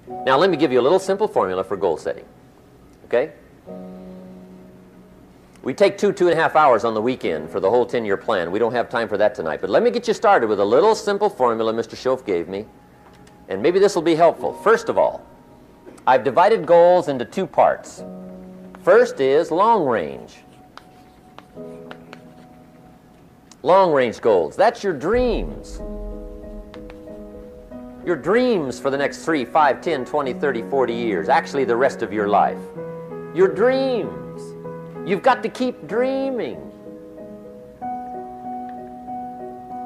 Now let me give you a little simple formula for goal setting. Okay? We take 2.5 hours on the weekend for the whole 10-year plan. We don't have time for that tonight. But let me get you started with a little simple formula Mr. Shoaff gave me. And maybe this will be helpful. First of all, I've divided goals into two parts. First is long range. Long range goals. That's your dreams. Your dreams for the next 3, 5, 10, 20, 30, 40 years. Actually, the rest of your life. Your dreams. You've got to keep dreaming.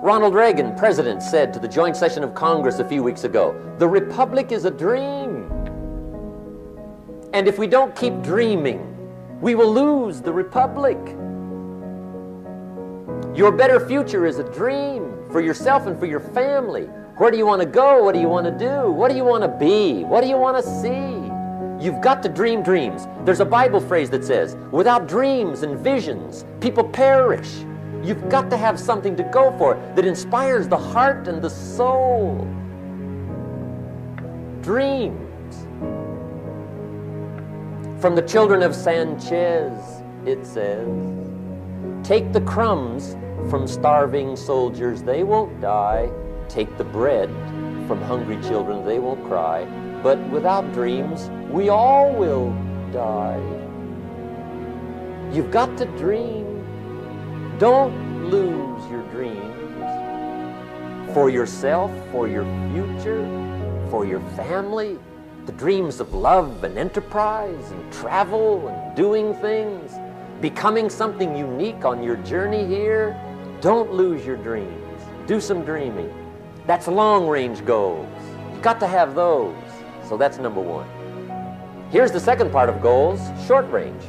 Ronald Reagan, president, said to the joint session of Congress a few weeks ago, "The Republic is a dream. And if we don't keep dreaming, we will lose the Republic." Your better future is a dream for yourself and for your family. Where do you want to go? What do you want to do? What do you want to be? What do you want to see? You've got to dream dreams. There's a Bible phrase that says, without dreams and visions, people perish. You've got to have something to go for that inspires the heart and the soul. Dreams. From the children of Sanchez, it says, take the crumbs from starving soldiers, they won't die. Take the bread from hungry children, they won't cry. But without dreams, we all will die. You've got to dream. Don't lose your dreams. For yourself, for your future, for your family. The dreams of love and enterprise and travel and doing things. Becoming something unique on your journey here. Don't lose your dreams. Do some dreaming. That's long-range goals. You've got to have those. So that's number one. Here's the second part of goals, short range.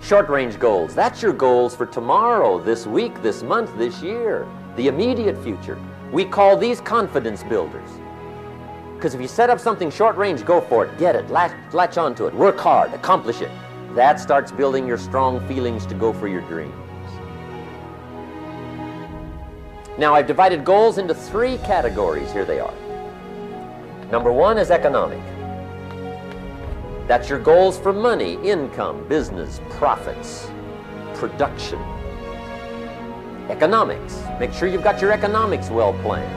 Short range goals. That's your goals for tomorrow, this week, this month, this year, the immediate future. We call these confidence builders. Because if you set up something short range, go for it, get it, latch onto it, work hard, accomplish it. That starts building your strong feelings to go for your dreams. Now, I've divided goals into 3 categories. Here they are. Number 1 is economic. That's your goals for money, income, business, profits, production. Economics. Make sure you've got your economics well planned.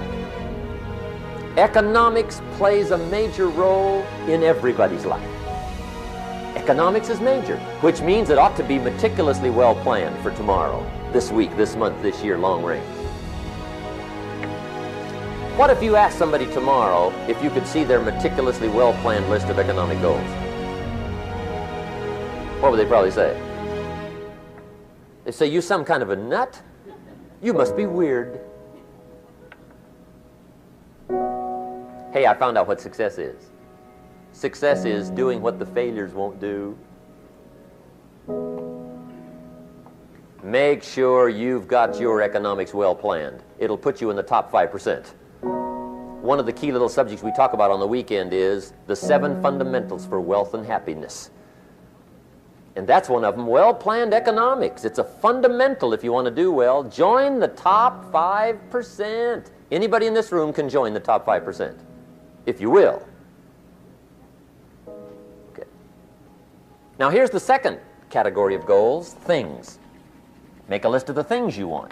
Economics plays a major role in everybody's life. Economics is major, which means it ought to be meticulously well planned for tomorrow, this week, this month, this year, long range. What if you asked somebody tomorrow if you could see their meticulously well-planned list of economic goals? What would they probably say? They say, you some kind of a nut? You must be weird. Hey, I found out what success is. Success is doing what the failures won't do. Make sure you've got your economics well planned. It'll put you in the top 5%. One of the key little subjects we talk about on the weekend is the 7 fundamentals for wealth and happiness. And that's one of them, well-planned economics. It's a fundamental if you want to do well. Join the top 5%. Anybody in this room can join the top 5%, if you will. Okay. Now here's the second category of goals, things. Make a list of the things you want.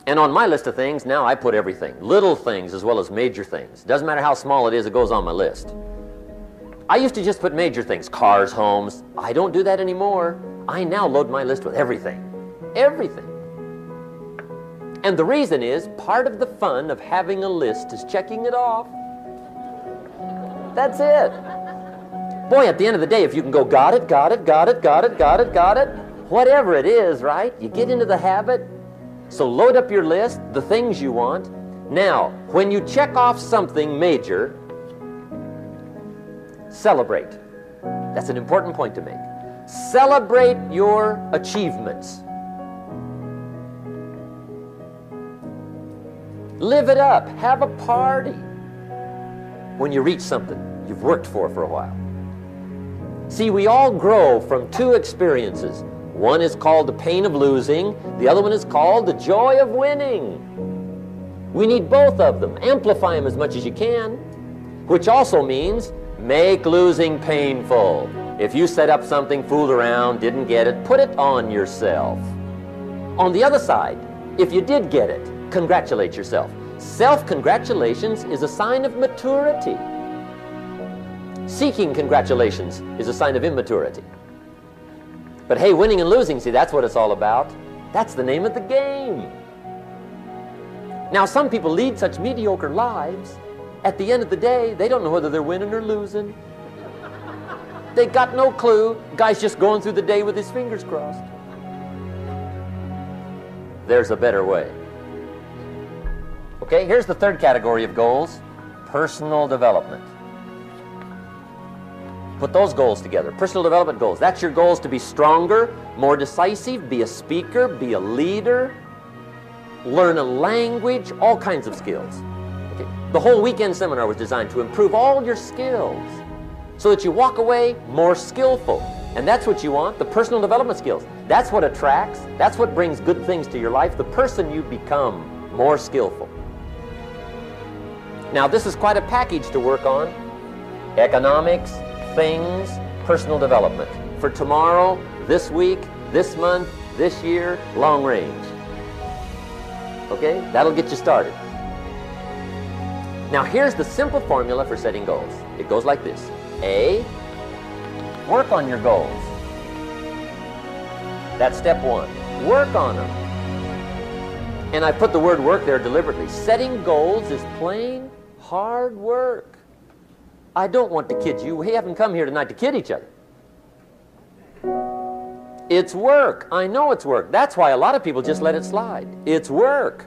And on my list of things, now I put everything. Little things as well as major things. Doesn't matter how small it is, it goes on my list. I used to just put major things, cars, homes. I don't do that anymore. I now load my list with everything. Everything. And the reason is, part of the fun of having a list is checking it off. That's it. Boy, at the end of the day, if you can go, got it, got it, got it, got it, got it, got it, whatever it is, right? You get into the habit. So load up your list, the things you want. Now, when you check off something major, celebrate. That's an important point to make. Celebrate your achievements. Live it up. Have a party when you reach something you've worked for a while. See, we all grow from 2 experiences. One is called the pain of losing. The other one is called the joy of winning. We need both of them. Amplify them as much as you can, which also means make losing painful. If you set up something, fooled around, didn't get it, put it on yourself. On the other side, if you did get it, congratulate yourself. Self-congratulations is a sign of maturity. Seeking congratulations is a sign of immaturity. But hey, winning and losing, see, that's what it's all about. That's the name of the game. Now, some people lead such mediocre lives, at the end of the day, they don't know whether they're winning or losing. They got no clue. Guy's just going through the day with his fingers crossed. There's a better way. Okay, here's the third category of goals: personal development. Put those goals together. Personal development goals. That's your goals to be stronger, more decisive, be a speaker, be a leader, learn a language, all kinds of skills. Okay. The whole weekend seminar was designed to improve all your skills so that you walk away more skillful. And that's what you want, the personal development skills. That's what attracts, that's what brings good things to your life, the person you become more skillful. Now, this is quite a package to work on. Economics, things, personal development. For tomorrow, this week, this month, this year, long range. Okay, that'll get you started. Now, here's the simple formula for setting goals. It goes like this. A, work on your goals. That's step one. Work on them. And I put the word work there deliberately. Setting goals is plain hard work. I don't want to kid you. We haven't come here tonight to kid each other. It's work. I know it's work. That's why a lot of people just let it slide. It's work.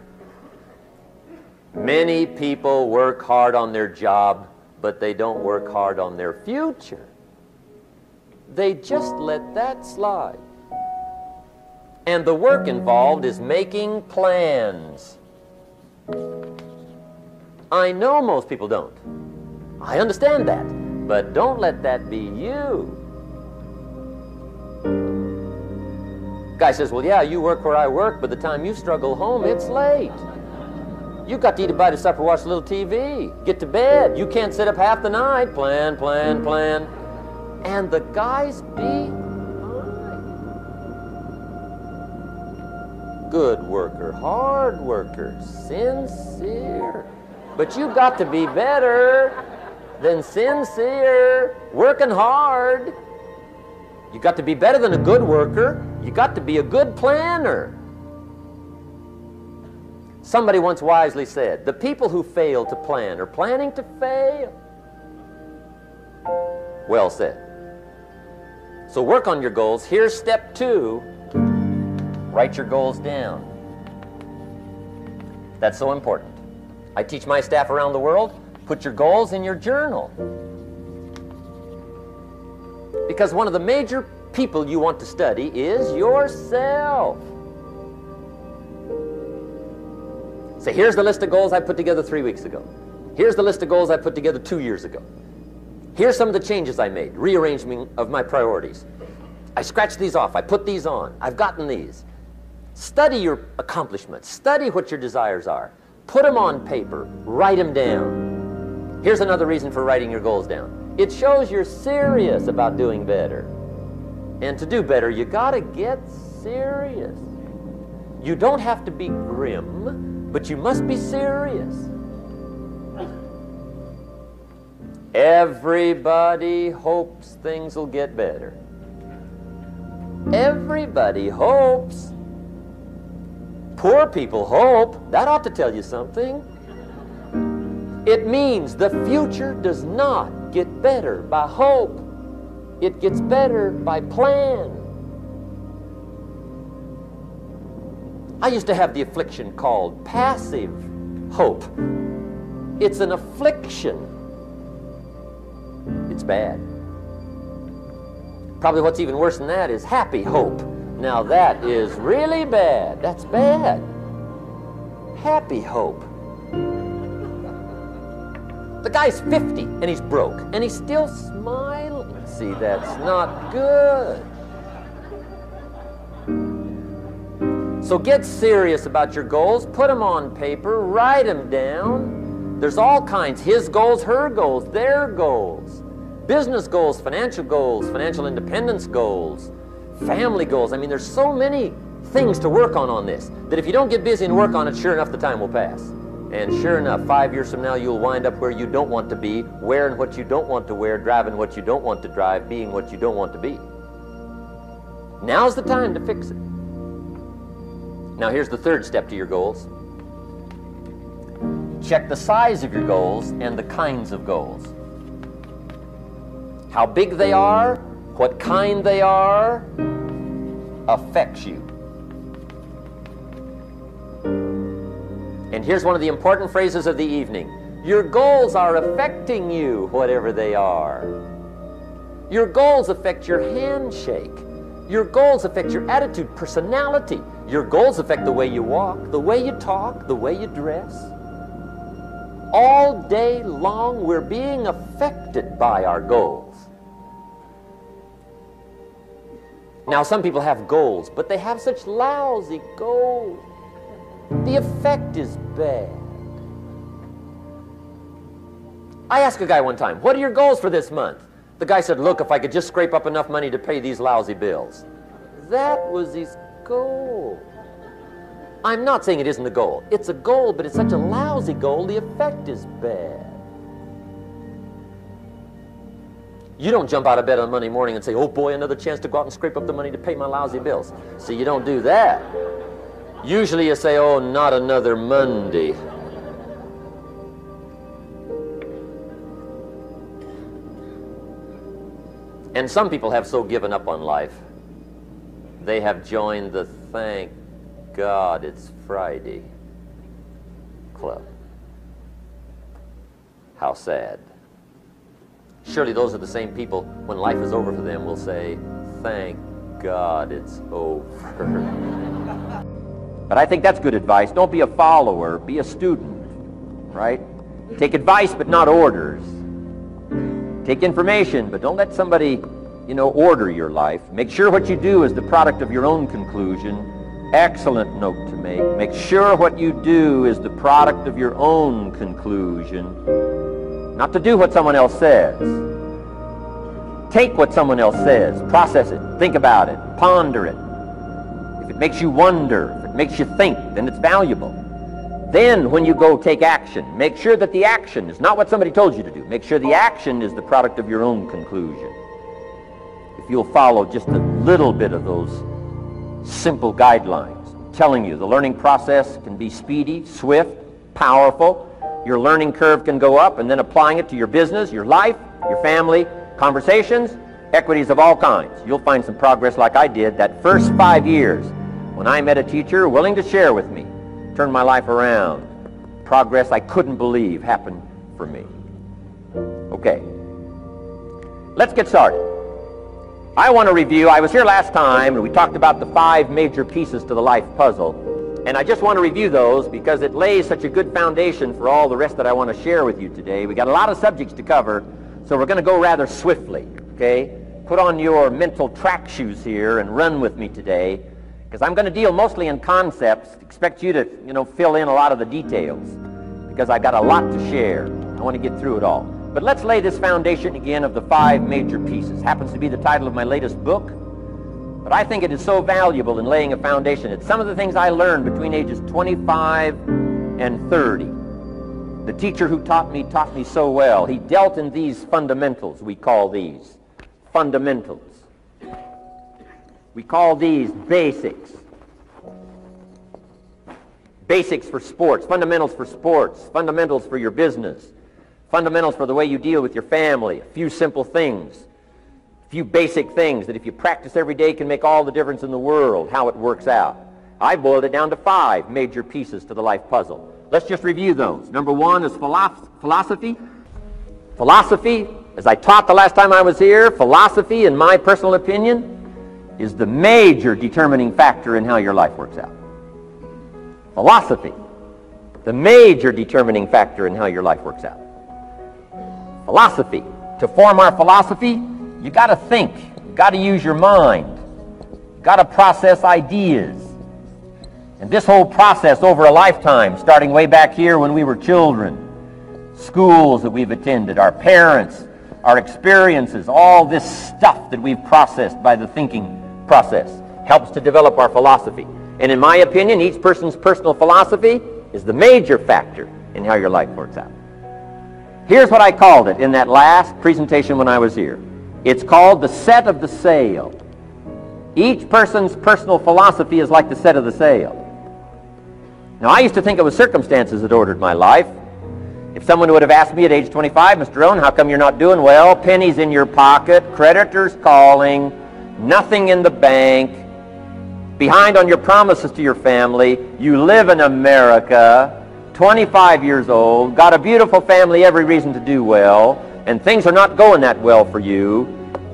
Many people work hard on their job, but they don't work hard on their future. They just let that slide. And the work involved is making plans. I know most people don't. I understand that. But don't let that be you. Guy says, well, yeah, you work where I work, but the time you struggle home, it's late. You got to eat a bite of supper, watch a little TV, get to bed. You can't sit up half the night. Plan, plan, plan. And the guys behind. Good worker, hard worker, sincere. But you got to be better than sincere, working hard. You got to be better than a good worker. You got to be a good planner. Somebody once wisely said, the people who fail to plan are planning to fail. Well said. So work on your goals. Here's step two. Write your goals down. That's so important. I teach my staff around the world, put your goals in your journal. Because one of the major people you want to study is yourself. So here's the list of goals I put together 3 weeks ago. Here's the list of goals I put together 2 years ago. Here's some of the changes I made, rearrangement of my priorities. I scratched these off, I put these on, I've gotten these. Study your accomplishments, study what your desires are. Put them on paper, write them down. Here's another reason for writing your goals down. It shows you're serious about doing better. And to do better, you gotta get serious. You don't have to be grim, but you must be serious. Everybody hopes things will get better. Everybody hopes. Poor people hope. That ought to tell you something. It means the future does not get better by hope. It gets better by plan. I used to have the affliction called passive hope. It's an affliction. It's bad. Probably what's even worse than that is happy hope. Now that is really bad. That's bad. Happy hope. The guy's 50 and he's broke and he's still smiling. See, that's not good. So get serious about your goals. Put them on paper. Write them down. There's all kinds. His goals, her goals, their goals. Business goals, financial independence goals, family goals. I mean, there's so many things to work on this that if you don't get busy and work on it, sure enough, the time will pass. And sure enough, 5 years from now, you'll wind up where you don't want to be, wearing what you don't want to wear, driving what you don't want to drive, being what you don't want to be. Now's the time to fix it. Now here's the third step to your goals. Check the size of your goals and the kinds of goals. How big they are, what kind they are, affects you. And here's one of the important phrases of the evening. Your goals are affecting you, whatever they are. Your goals affect your handshake. Your goals affect your attitude, personality. Your goals affect the way you walk, the way you talk, the way you dress. All day long, we're being affected by our goals. Now, some people have goals, but they have such lousy goals. The effect is bad. I asked a guy one time, what are your goals for this month? The guy said, look, if I could just scrape up enough money to pay these lousy bills. That was his goal. I'm not saying it isn't the goal. It's a goal, but it's such a lousy goal, the effect is bad. You don't jump out of bed on Monday morning and say, oh boy, another chance to go out and scrape up the money to pay my lousy bills. See, you don't do that. Usually you say, oh, not another Monday. And some people have so given up on life, they have joined the thank God it's Friday club. How sad. Surely those are the same people, when life is over for them, will say, thank God it's over. But I think that's good advice. Don't be a follower, be a student, right? Take advice, but not orders. Take information, but don't let somebody, order your life. Make sure what you do is the product of your own conclusion. Excellent note to make. Make sure what you do is the product of your own conclusion. Not to do what someone else says. Take what someone else says, process it, think about it, ponder it. If it makes you wonder, if it makes you think, then it's valuable. Then when you go take action, make sure that the action is not what somebody told you to do. Make sure the action is the product of your own conclusion. If you'll follow just a little bit of those simple guidelines, I'm telling you, the learning process can be speedy, swift, powerful. Your learning curve can go up, and then applying it to your business, your life, your family, conversations, equities of all kinds. You'll find some progress like I did that first 5 years when I met a teacher willing to share with me, turn my life around. Progress I couldn't believe happened for me. Okay, let's get started. I want to review, I was here last time and we talked about the 5 major pieces to the life puzzle. And I just want to review those because it lays such a good foundation for all the rest that I want to share with you today. We got a lot of subjects to cover, so we're going to go rather swiftly, okay? Put on your mental track shoes here and run with me today, because I'm going to deal mostly in concepts. Expect you to, fill in a lot of the details, because I've got a lot to share. I want to get through it all. But let's lay this foundation again of the 5 major pieces. Happens to be the title of my latest book. But I think it is so valuable in laying a foundation. It's some of the things I learned between ages 25 and 30. The teacher who taught me so well. He dealt in these fundamentals, we call these. Fundamentals. We call these basics. Basics for sports, fundamentals for sports, fundamentals for your business, fundamentals for the way you deal with your family, a few simple things. Few basic things that if you practice every day can make all the difference in the world, how it works out. I boiled it down to 5 major pieces to the life puzzle. Let's just review those. Number 1 is philosophy. Philosophy, as I taught the last time I was here, philosophy, in my personal opinion, is the major determining factor in how your life works out. Philosophy, the major determining factor in how your life works out. Philosophy. To form our philosophy, you got to think. You got to use your mind. You got to process ideas. And this whole process over a lifetime, starting way back here when we were children, schools that we've attended, our parents, our experiences, all this stuff that we've processed by the thinking process helps to develop our philosophy. And in my opinion, each person's personal philosophy is the major factor in how your life works out. Here's what I called it in that last presentation when I was here. It's called the set of the sail. Each person's personal philosophy is like the set of the sail. Now, I used to think it was circumstances that ordered my life. If someone would have asked me at age 25, Mr. Rohn, how come you're not doing well? Pennies in your pocket, creditors calling, nothing in the bank, behind on your promises to your family, you live in America, 25 years old, got a beautiful family, every reason to do well, and things are not going that well for you.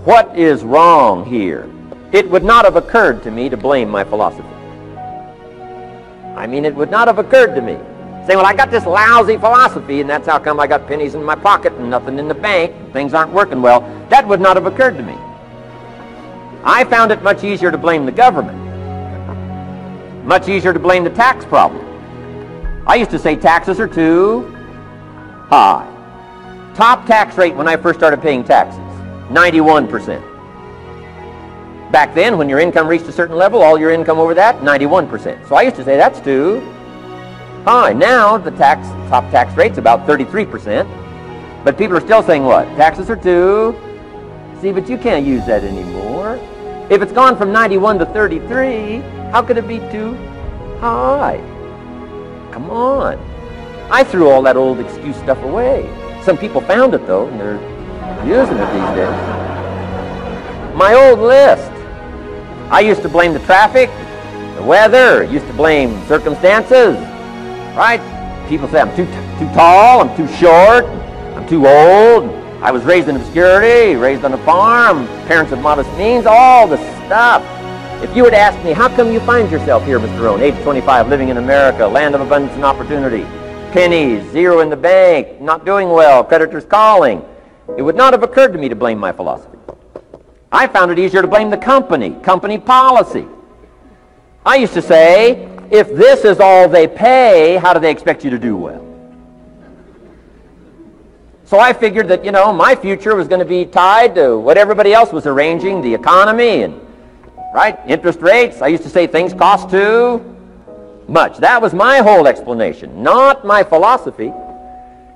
What is wrong here? It would not have occurred to me to blame my philosophy. I mean, it would not have occurred to me. Saying, well, I got this lousy philosophy, and that's how come I got pennies in my pocket and nothing in the bank, and things aren't working well. That would not have occurred to me. I found it much easier to blame the government. Much easier to blame the tax problem. I used to say taxes are too high. Top tax rate when I first started paying taxes, 91%. Back then, when your income reached a certain level, all your income over that, 91%. So I used to say that's too high. Now the top tax rate's about 33%. But people are still saying what? Taxes are too. See, but you can't use that anymore. If it's gone from 91 to 33, how could it be too high? Come on. I threw all that old excuse stuff away. Some people found it, though, and they're using it these days. My old list. I used to blame the traffic, the weather, used to blame circumstances, right? People say I'm too tall, I'm too short, I'm too old, I was raised in obscurity, raised on a farm, parents of modest means, all the stuff. If you were to ask me, how come you find yourself here, Mr. Rohn, age 25, living in America, land of abundance and opportunity, pennies, zero in the bank, not doing well, creditors calling, it would not have occurred to me to blame my philosophy. I found it easier to blame the company policy. I used to say, if this is all they pay, how do they expect you to do well? So I figured that, my future was going to be tied to what everybody else was arranging, the economy and, right, interest rates. I used to say things cost too much. That was my whole explanation, not my philosophy,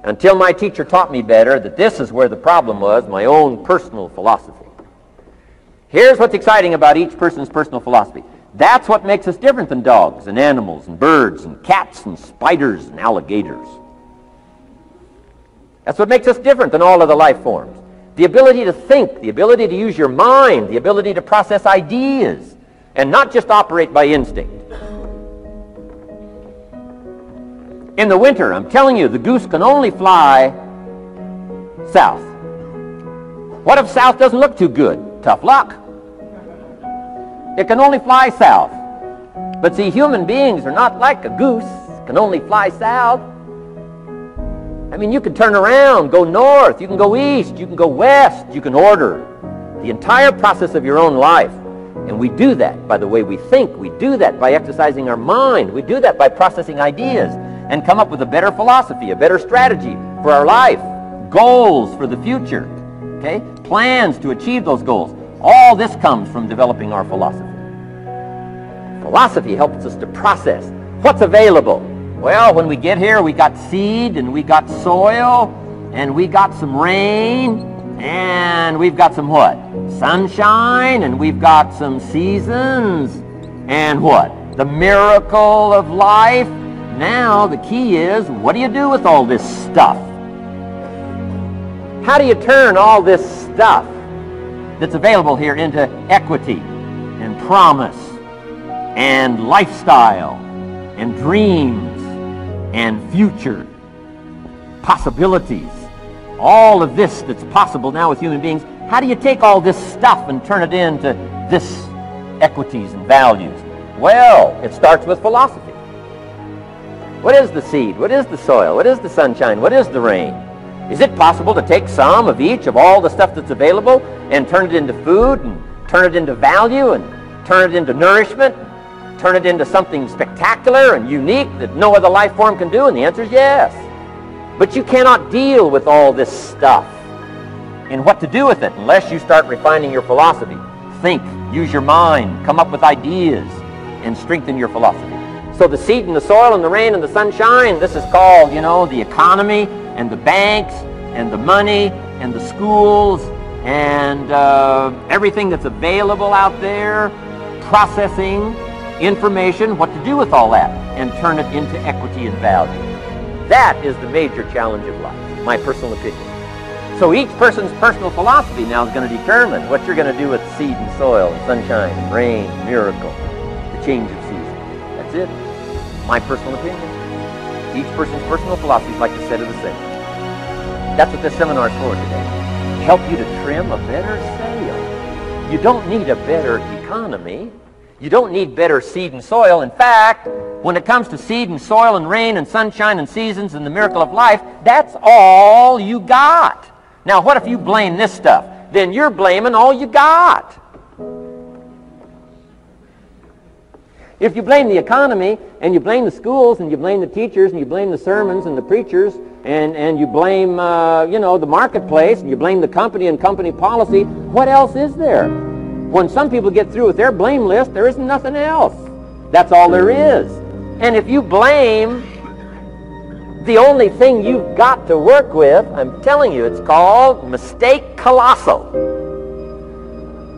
until my teacher taught me better that this is where the problem was, my own personal philosophy. Here's what's exciting about each person's personal philosophy. That's what makes us different than dogs and animals and birds and cats and spiders and alligators. That's what makes us different than all of the life forms. The ability to think, the ability to use your mind, the ability to process ideas, and not just operate by instinct. In the winter, I'm telling you, the goose can only fly south. What if south doesn't look too good? Tough luck. It can only fly south. But see, human beings are not like a goose, can only fly south. I mean, you can turn around, go north, you can go east, you can go west, you can order the entire process of your own life. And we do that by the way we think. We do that by exercising our mind. We do that by processing ideas and come up with a better philosophy, a better strategy for our life, goals for the future, okay? Plans to achieve those goals. All this comes from developing our philosophy. Philosophy helps us to process what's available. Well, when we get here, we got seed, and we got soil, and we got some rain, and we've got some what? Sunshine, and we've got some seasons, and what? The miracle of life. Now, the key is, what do you do with all this stuff? How do you turn all this stuff that's available here into equity and promise and lifestyle and dreams and future possibilities? All of this that's possible now with human beings, how do you take all this stuff and turn it into this equities and values? Well, it starts with philosophy. What is the seed? What is the soil? What is the sunshine? What is the rain? Is it possible to take some of each of all the stuff that's available and turn it into food and turn it into value and turn it into nourishment? turn it into something spectacular and unique that no other life form can do? And the answer is yes. But you cannot deal with all this stuff and what to do with it unless you start refining your philosophy. Think, use your mind, come up with ideas, and strengthen your philosophy. So the seed and the soil and the rain and the sunshine, this is called, you know, the economy and the banks and the money and the schools and everything that's available out there, processing information, what to do with all that, and turn it into equity and value. That is the major challenge of life, my personal opinion. So each person's personal philosophy now is going to determine what you're going to do with seed and soil and sunshine and rain and miracle, the change of season. That's it. My personal opinion. Each person's personal philosophy is like the set of the same. That's what this seminar is for today. Help you to trim a better sail. You don't need a better economy. You don't need better seed and soil. In fact, when it comes to seed and soil and rain and sunshine and seasons and the miracle of life, that's all you got. Now, what if you blame this stuff? Then you're blaming all you got. If you blame the economy, and you blame the schools, and you blame the teachers, and you blame the sermons and the preachers, and you blame, you know, the marketplace, and you blame the company and company policy, what else is there? When some people get through with their blame list, there isn't nothing else. That's all there is. And if you blame the only thing you've got to work with, I'm telling you, it's called mistake colossal.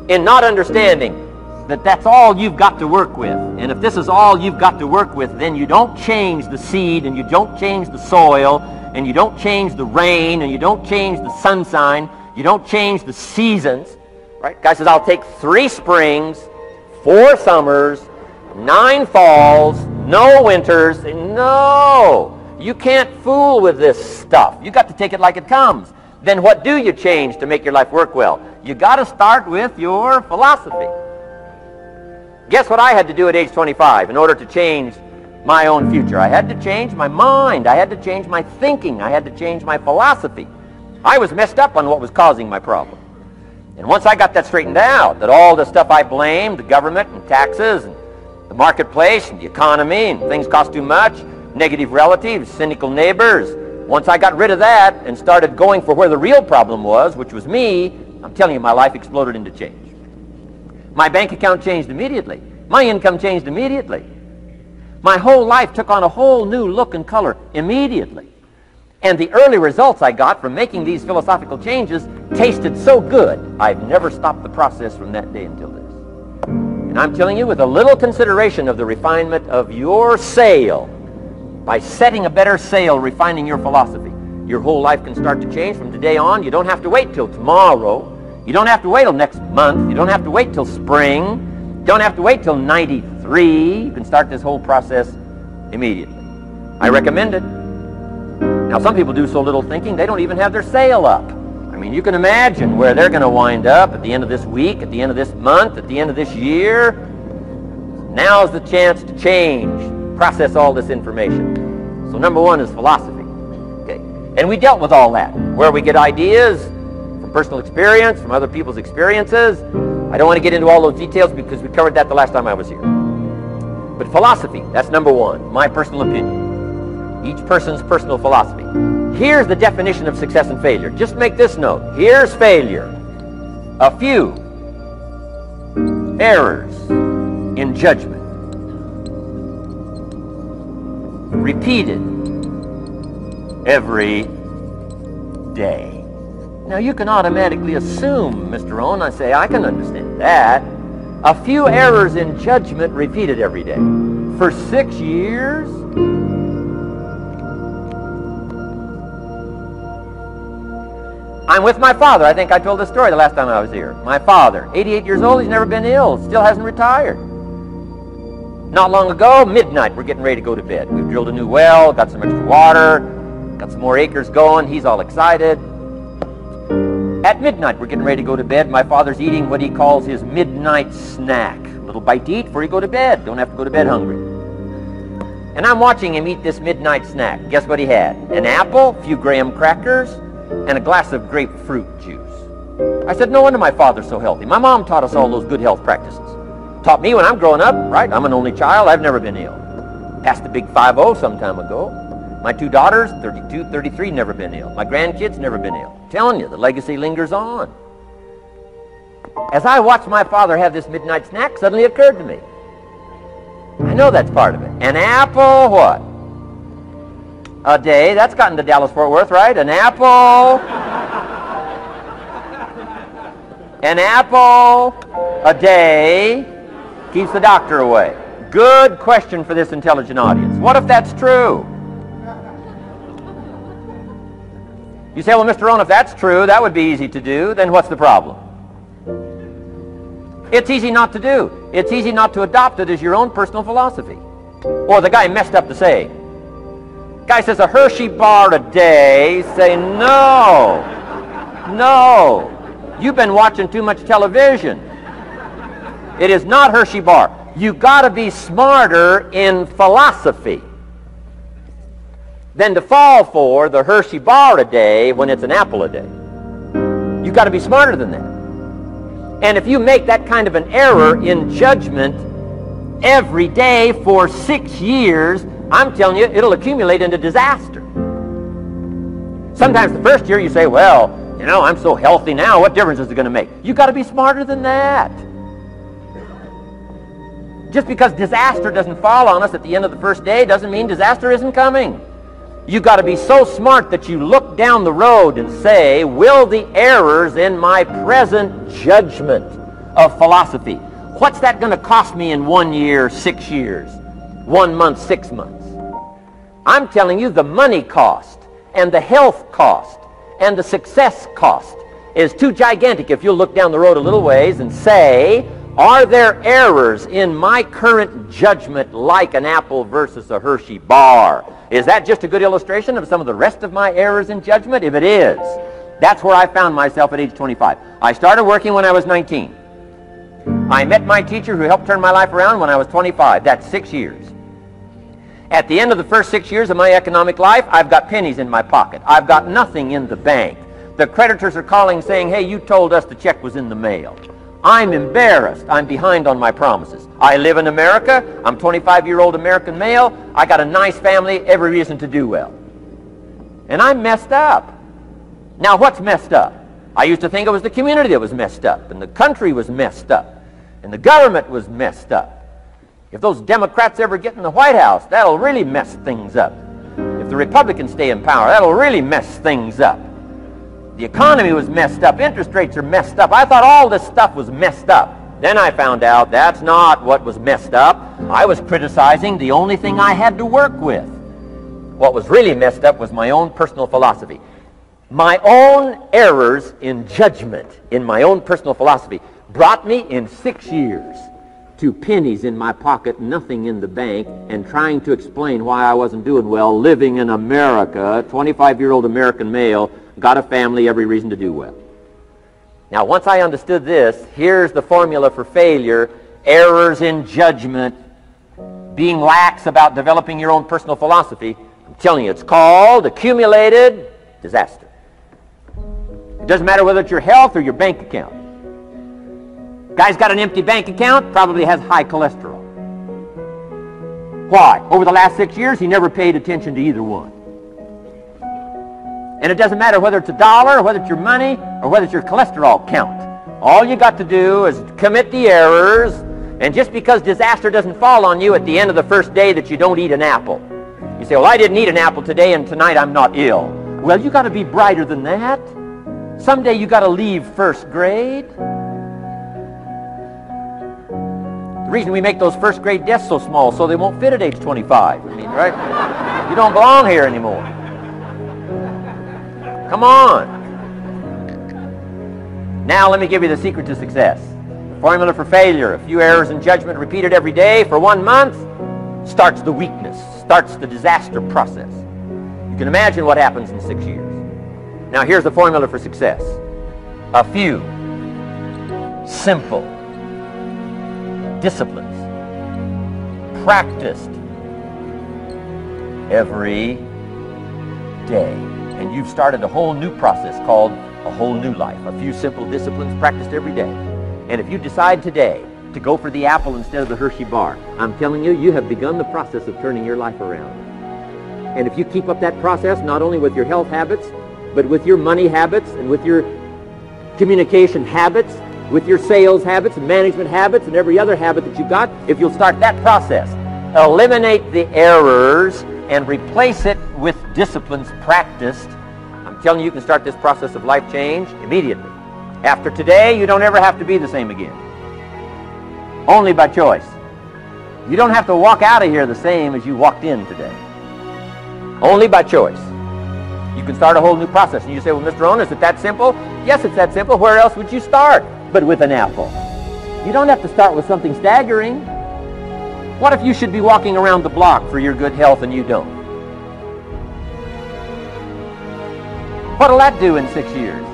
In not understanding that that's all you've got to work with. And if this is all you've got to work with, then you don't change the seed, and you don't change the soil, and you don't change the rain, and you don't change the sunshine, you don't change the seasons. Right? Guy says, I'll take 3 springs, 4 summers, 9 falls, no winters. No! You can't fool with this stuff. You got to take it like it comes. Then what do you change to make your life work well? You got to start with your philosophy. Guess what I had to do at age 25 in order to change my own future? I had to change my mind. I had to change my thinking. I had to change my philosophy. I was messed up on what was causing my problem. And once I got that straightened out, that all the stuff I blamed, the government and taxes and the marketplace and the economy and things cost too much, negative relatives, cynical neighbors, once I got rid of that and started going for where the real problem was, which was me, I'm telling you, my life exploded into change. My bank account changed immediately. My income changed immediately. My whole life took on a whole new look and color immediately. And the early results I got from making these philosophical changes tasted so good, I've never stopped the process from that day until this. And I'm telling you, with a little consideration of the refinement of your sail, by setting a better sail, refining your philosophy, your whole life can start to change from today on. You don't have to wait till tomorrow. You don't have to wait till next month. You don't have to wait till spring. You don't have to wait till 93. You can start this whole process immediately. I recommend it. Now, some people do so little thinking, they don't even have their sail up. I mean, you can imagine where they're going to wind up at the end of this week, at the end of this month, at the end of this year. Now's the chance to change, process all this information. So number 1 is philosophy. Okay, and we dealt with all that, where we get ideas from personal experience, from other people's experiences. I don't want to get into all those details because we covered that the last time I was here. But philosophy, that's number 1, my personal opinion. Each person's personal philosophy. Here's the definition of success and failure. Just make this note. Here's failure. A few errors in judgment, repeated every day. Now you can automatically assume, Mr. Owen, I say, I can understand that. A few errors in judgment repeated every day. For 6 years? I'm with my father. I think I told this story the last time I was here. My father, 88 years old, he's never been ill, still hasn't retired. Not long ago, midnight, we're getting ready to go to bed. We've drilled a new well, got some extra water, got some more acres going. He's all excited. At midnight, we're getting ready to go to bed. My father's eating what he calls his midnight snack. A little bite to eat before you go to bed. Don't have to go to bed hungry. And I'm watching him eat this midnight snack. Guess what he had? An apple, a few graham crackers, and a glass of grapefruit juice. I said, no wonder my father's so healthy. My mom taught us all those good health practices. Taught me when I'm growing up, right? I'm an only child. I've never been ill. Passed the big 5-0 some time ago. My 2 daughters, 32, 33, never been ill. My grandkids, never been ill. I'm telling you, the legacy lingers on. As I watched my father have this midnight snack, suddenly it occurred to me. I know that's part of it. An apple, what? A day. That's gotten to Dallas-Fort Worth, right? An apple. An apple a day keeps the doctor away. Good question for this intelligent audience. What if that's true? You say, well, Mr. Rohn, if that's true, that would be easy to do. Then what's the problem? It's easy not to do. It's easy not to adopt it as your own personal philosophy. Or the guy messed up the saying. Guy says a Hershey bar a day. Say, no. No. You've been watching too much television. It is not Hershey bar. You got to be smarter in philosophy than to fall for the Hershey bar a day when it's an apple a day. You got to be smarter than that. And if you make that kind of an error in judgment every day for 6 years, I'm telling you, it'll accumulate into disaster. Sometimes the first year you say, well, you know, I'm so healthy now, what difference is it going to make? You got to be smarter than that. Just because disaster doesn't fall on us at the end of the first day doesn't mean disaster isn't coming. You got to be so smart that you look down the road and say, will the errors in my present judgment of philosophy, what's that going to cost me in 1 year, 6 years, 1 month, 6 months? I'm telling you, the money cost and the health cost and the success cost is too gigantic if you'll look down the road a little ways and say, are there errors in my current judgment like an apple versus a Hershey bar? Is that just a good illustration of some of the rest of my errors in judgment? If it is, that's where I found myself at age 25. I started working when I was 19. I met my teacher who helped turn my life around when I was 25. That's 6 years. At the end of the first 6 years of my economic life, I've got pennies in my pocket. I've got nothing in the bank. The creditors are calling saying, hey, you told us the check was in the mail. I'm embarrassed. I'm behind on my promises. I live in America. I'm 25-year-old American male. I got a nice family, every reason to do well. And I'm messed up. Now, what's messed up? I used to think it was the community that was messed up, and the country was messed up, and the government was messed up. If those Democrats ever get in the White House, that'll really mess things up. If the Republicans stay in power, that'll really mess things up. The economy was messed up. Interest rates are messed up. I thought all this stuff was messed up. Then I found out that's not what was messed up. I was criticizing the only thing I had to work with. What was really messed up was my own personal philosophy. My own errors in judgment in my own personal philosophy brought me in 6 years to pennies in my pocket, nothing in the bank, and trying to explain why I wasn't doing well, living in America, 25-year-old American male, got a family, every reason to do well. Now, once I understood this, here's the formula for failure: errors in judgment, being lax about developing your own personal philosophy. I'm telling you, it's called accumulated disaster. It doesn't matter whether it's your health or your bank account. Guy's got an empty bank account, probably has high cholesterol. Why? Over the last 6 years, he never paid attention to either one. And it doesn't matter whether it's a dollar, or whether it's your money, or whether it's your cholesterol count. All you got to do is commit the errors, and just because disaster doesn't fall on you at the end of the first day that you don't eat an apple. You say, well, I didn't eat an apple today, and tonight I'm not ill. Well, you got to be brighter than that. Someday you got to leave first grade. The reason we make those first grade desks so small so they won't fit at age 25. I mean, right? You don't belong here anymore. Come on. Now let me give you the secret to success. Formula for failure: a few errors in judgment repeated every day for 1 month starts the weakness, starts the disaster process. You can imagine what happens in 6 years. Now here's the formula for success: a few simple disciplines practiced every day. And you've started a whole new process called a whole new life. A few simple disciplines practiced every day. And if you decide today to go for the apple instead of the Hershey bar. I'm telling you, you have begun the process of turning your life around. And if you keep up that process, not only with your health habits, but with your money habits and with your communication habits, with your sales habits and management habits and every other habit that you've got, if you'll start that process, eliminate the errors and replace it with disciplines practiced, I'm telling you, you can start this process of life change immediately. After today, you don't ever have to be the same again. Only by choice. You don't have to walk out of here the same as you walked in today. Only by choice. You can start a whole new process. And you say, well, Mr. Rohn, is it that simple? Yes, it's that simple. Where else would you start but with an apple? You don't have to start with something staggering. What if you should be walking around the block for your good health and you don't? What'll that do in 6 years?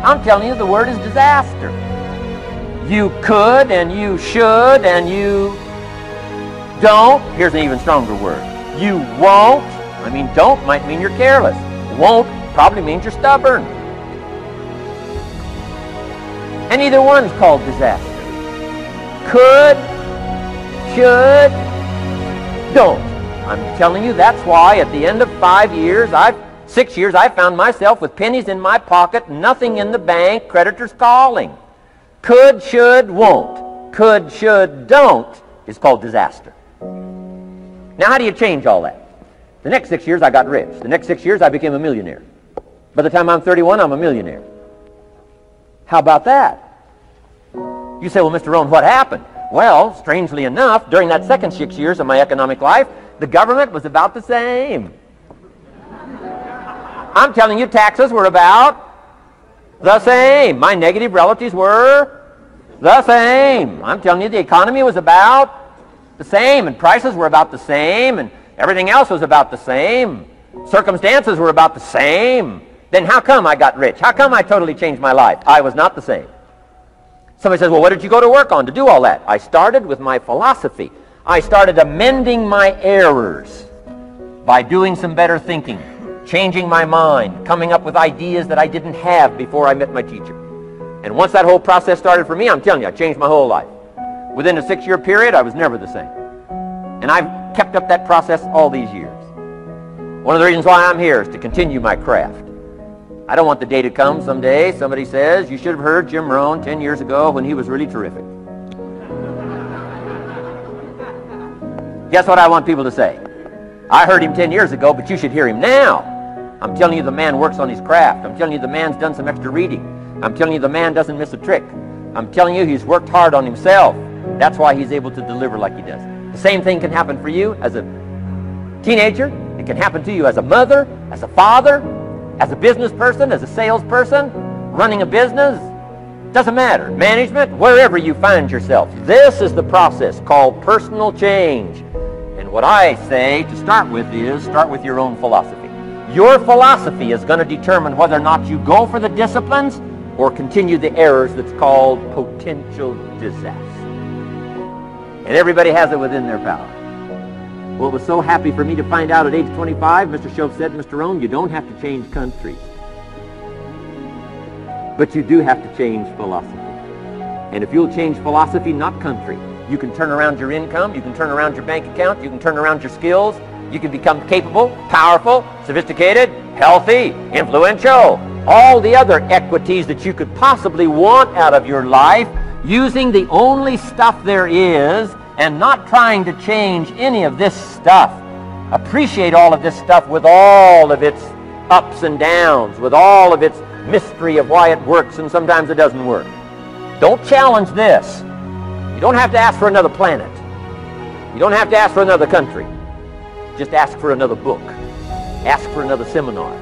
I'm telling you, the word is disaster. You could and you should and you don't. Here's an even stronger word. You won't. I mean, don't might mean you're careless. Won't probably means you're stubborn. And either one's called disaster. Could, should, don't. I'm telling you, that's why at the end of 6 years, I found myself with pennies in my pocket, nothing in the bank, creditors calling. Could, should, won't. Could, should, don't is called disaster. Now, how do you change all that? The next 6 years, I got rich. The next 6 years, I became a millionaire. By the time I'm 31, I'm a millionaire. How about that? You say, well, Mr. Rohn, what happened? Well, strangely enough, during that second 6 years of my economic life, the government was about the same. I'm telling you, taxes were about the same. My negative relatives were the same. I'm telling you, the economy was about the same, and prices were about the same, and everything else was about the same. Circumstances were about the same. Then how come I got rich? How come I totally changed my life? I was not the same. Somebody says, well, what did you go to work on to do all that? I started with my philosophy. I started amending my errors by doing some better thinking, changing my mind, coming up with ideas that I didn't have before I met my teacher. And once that whole process started for me, I'm telling you, I changed my whole life. Within a 6-year period, I was never the same. And I've kept up that process all these years. One of the reasons why I'm here is to continue my craft. I don't want the day to come someday somebody says, you should have heard Jim Rohn 10 years ago when he was really terrific. Guess what I want people to say? I heard him 10 years ago, but you should hear him now. I'm telling you, the man works on his craft. I'm telling you, the man's done some extra reading. I'm telling you, the man doesn't miss a trick. I'm telling you, he's worked hard on himself. That's why he's able to deliver like he does. The same thing can happen for you as a teenager. It can happen to you as a mother, as a father, as a business person, as a salesperson, running a business. Doesn't matter. Management, wherever you find yourself. This is the process called personal change. And what I say to start with is, start with your own philosophy. Your philosophy is going to determine whether or not you go for the disciplines or continue the errors that's called potential disaster. And everybody has it within their power. Well, it was so happy for me to find out at age 25, Mr. Shoaff said, Mr. Rohn, you don't have to change countries. But you do have to change philosophy. And if you'll change philosophy, not country, you can turn around your income, you can turn around your bank account, you can turn around your skills, you can become capable, powerful, sophisticated, healthy, influential, all the other equities that you could possibly want out of your life, using the only stuff there is and not trying to change any of this stuff. Appreciate all of this stuff with all of its ups and downs, with all of its mystery of why it works and sometimes it doesn't work. Don't challenge this. You don't have to ask for another planet. You don't have to ask for another country. Just ask for another book. Ask for another seminar.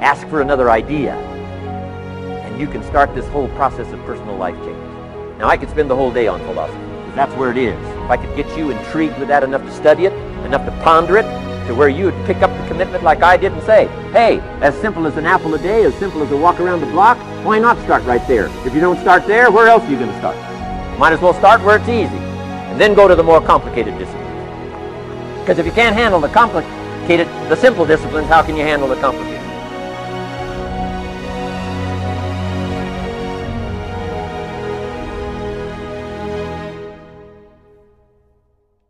Ask for another idea. And you can start this whole process of personal life change. Now, I could spend the whole day on philosophy, because that's where it is. If I could get you intrigued with that enough to study it, enough to ponder it, to where you would pick up the commitment like I did and say, hey, as simple as an apple a day, as simple as a walk around the block, why not start right there? If you don't start there, where else are you going to start? Might as well start where it's easy, and then go to the more complicated disciplines. Because if you can't handle the simple disciplines, how can you handle the complicated?